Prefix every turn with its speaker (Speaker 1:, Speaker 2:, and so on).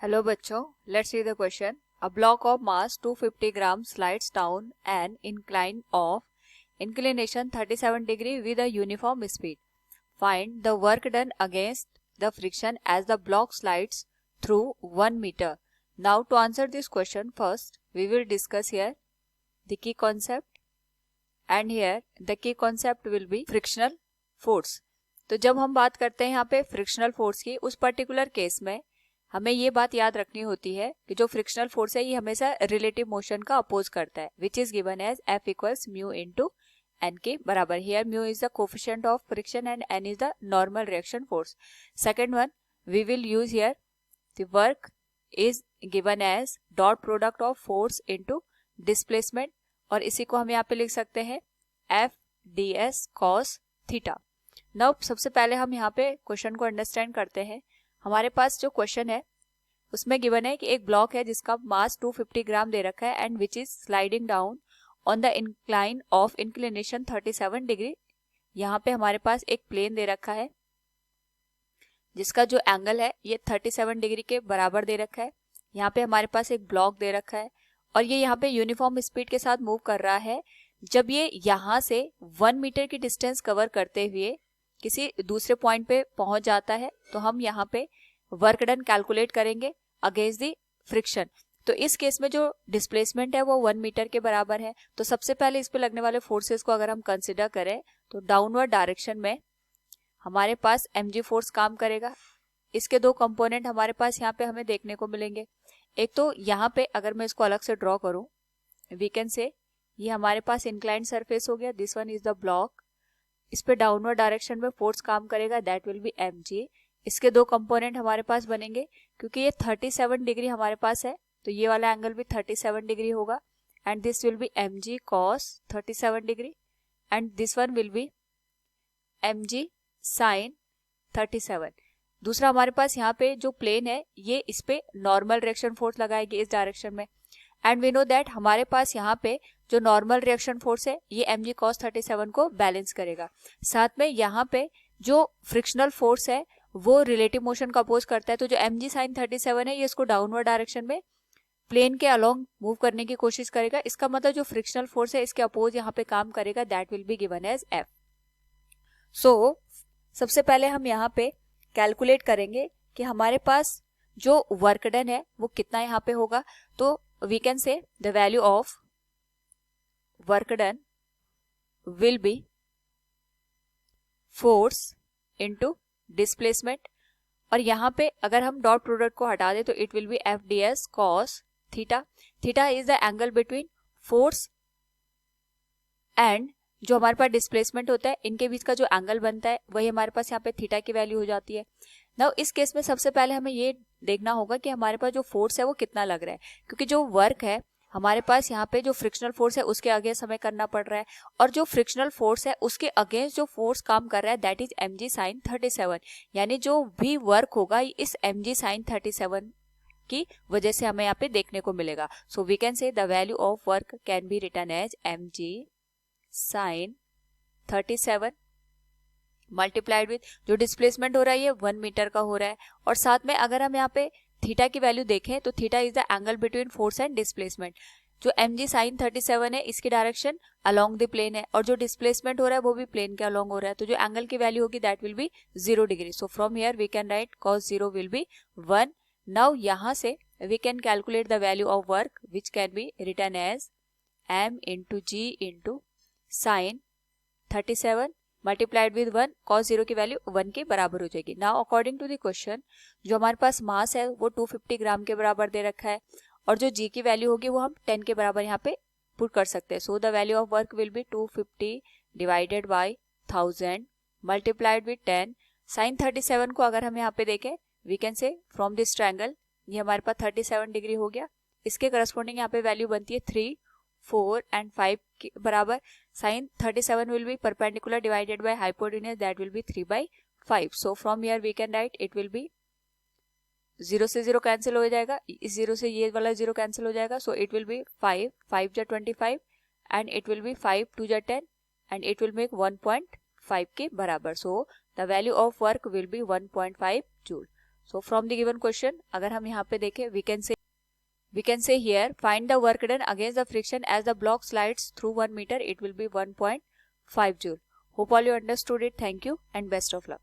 Speaker 1: Hello बच्चों, let's read the question. A block of mass 250 gram slides down an incline of inclination 37 degree with a uniform speed. Find the work done against the friction as the block slides through 1 meter. Now to answer this question, first we will discuss here the key concept, and here the key concept will be frictional force. तो जब हम बात करते हैं यहाँ पे frictional force की, उस पर्टिकुलर केस में हमें ये बात याद रखनी होती है कि जो फ्रिक्शनल फोर्स है ये हमेशा रिलेटिव मोशन का अपोज करता है, which is given as F equals mu into N के बराबर. Here mu is the coefficient of friction and N is the normal reaction force. Second one, we will use here the work is given as dot product of force into displacement, और इसी को हम यहाँ पे लिख सकते हैं F D S cos theta. Now सबसे पहले हम यहाँ पे क्वेश्चन को अंडरस्टैंड करते हैं. हमारे पास जो क्वेश्चन है उसमें गिवन है कि एक ब्लॉक है जिसका मास 250 ग्राम दे रखा है and which is sliding down on the incline of inclination 37 degree. यहाँ पे हमारे पास एक प्लेन दे रखा है जिसका जो एंगल है ये 37 डिग्री के बराबर दे रखा है. यहाँ पे हमारे पास एक ब्लॉक दे रखा है और ये यहाँ पे यूनिफॉर्म स्पीड के साथ मूव कर रहा है. जब ये यहाँ से 1 मीटर की डिस्टेंस कवर करते हुए किसी दूसरे पॉइंट पे पहुंच जाता है तो हम यहाँ पे वर्क डन कैलकुलेट करेंगे अगेंस्ट द फ्रिक्शन. तो इस केस में जो डिस्प्लेसमेंट है वो 1 मीटर के बराबर है. तो सबसे पहले इस पे लगने वाले फोर्सेस को अगर हम कंसिडर करें तो डाउनवर्ड डायरेक्शन में हमारे पास mg फोर्स काम करेगा. इसके दो कंपोनेंट हमारे पास यहाँ पे हमें देखने को मिलेंगे. एक तो यहाँ पे अगर मैं इसको अलग से ड्रॉ करूं, वी कैन से ये हमारे पास इंक्लाइंड सरफेस हो गया, this one is the block. इस पे डाउनवर्ड डायरेक्शन में फोर्स काम करेगा, दैट विल बी mg. इसके दो कंपोनेंट हमारे पास बनेंगे क्योंकि ये 37 डिग्री हमारे पास है तो ये वाला एंगल भी 37 डिग्री होगा and this will be mg cos 37 degree and this one will be mg sin 37. दूसरा हमारे पास यहाँ पे जो प्लेन है ये इस पे नॉर्मल रिएक्शन फोर्स लगाएगी इस डायरेक्शन में, एंड वी नो दैट हमारे पास यहाँ पे जो नॉर्मल रिएक्शन फोर्स है ये mg cos 37 को बैलेंस करेगा. साथ में यहाँ पे जो फ्रिक्शनल फोर्स है वो रिलेटिव मोशन का अपोज करता है, तो जो mg sin 37 है ये इसको डाउनवर्ड डायरेक्शन में प्लेन के अलोंग मूव करने की कोशिश करेगा. इसका मतलब जो फ्रिक्शनल फोर्स है इसके अपोज यहाँ पे काम करेगा, that will be given as f. So सबसे पहले हम यहाँ पे कैलकुलेट करेंगे कि हमारे पास जो वर्क डन है वो कितना यहाँ पे होगा. तो we can say the value of work done will be force into displacement, और यहाँ पे अगर हम डॉट प्रोडक्ट को हटा दे तो it will be F D S cos theta. Theta is the angle between force and जो हमारे पास डिस्प्लेसमेंट होता है, इनके बीच का जो एंगल बनता है वही हमारे पास यहाँ पे थीटा की वैल्यू हो जाती है. नाउ इस केस में सबसे पहले हमें ये देखना होगा कि हमारे पास जो फोर्स है वो कितना लग रहा है, क्योंकि जो वर्क है हमारे पास यहाँ पे जो फ्रिक्शनल फोर्स है उसके अगेंस्ट हमें करना पड़ रहा है, और जो फ्रिक्शनल फोर्स है उसके अगेंस्ट जो फोर्स काम कर रहा है दैट इज mg sin 37. यानी जो भी वर्क होगा इस mg sin 37 की वजह से हमें यहाँ पे देखने को मिलेगा. So we can say the value of work can be written as mg sin 37 multiplied with जो डिस्प्लेसमेंट हो रहा है ये 1 मीटर का हो रहा है, और साथ में अगर हम यहाँ पे थीटा की वैल्यू देखें तो theta is the angle between force and displacement. जो mg sin 37 है इसकी डायरेक्शन अलोंग द प्लेन है और जो डिस्प्लेसमेंट हो रहा है वो भी प्लेन के अलोंग हो रहा है, तो जो एंगल की वैल्यू होगी that will be 0 degree. So from here we can write cos 0 will be 1. Now यहाँ से we can calculate the value of work which can be written as m into g into sin 37 multiplied with 1. cos 0 की value 1 के बराबर हो जाएगी. Now according to the question जो हमारे पास मास है वो 250 ग्राम के बराबर दे रखा है और जो g की वैल्यू होगी वो हम 10 के बराबर यहाँ पे पुट कर सकते हैं. So the value of work will be 250 divided by 1000 multiplied with 10. sin 37 को अगर हम यहाँ पे देखें we can say from this triangle ये हमारे पास 37 डिग्री हो गया. इसके करस्पॉन्डिंग यहाँ पे वैल्यू बनती है 3, 4 एंड 5 के बराबर. sin 37 will be perpendicular divided by hypotenuse, that will be 3/5. So from here we can write it will be 0 से 0 कैंसिल हो जाएगा, इस 0 से ये वाला 0 कैंसिल हो जाएगा. So it will be 5, 5 जा 25 and it will be 5, 2 जा 10 and it will make 1.5 के बराबर. So the value of work will be 1.5 joule. So from the given question, अगर हम यहाँ पे देखें, we can say here, find the work done against the friction as the block slides through 1 meter. It will be 1.5 joule. Hope all you understood it. Thank you and best of luck.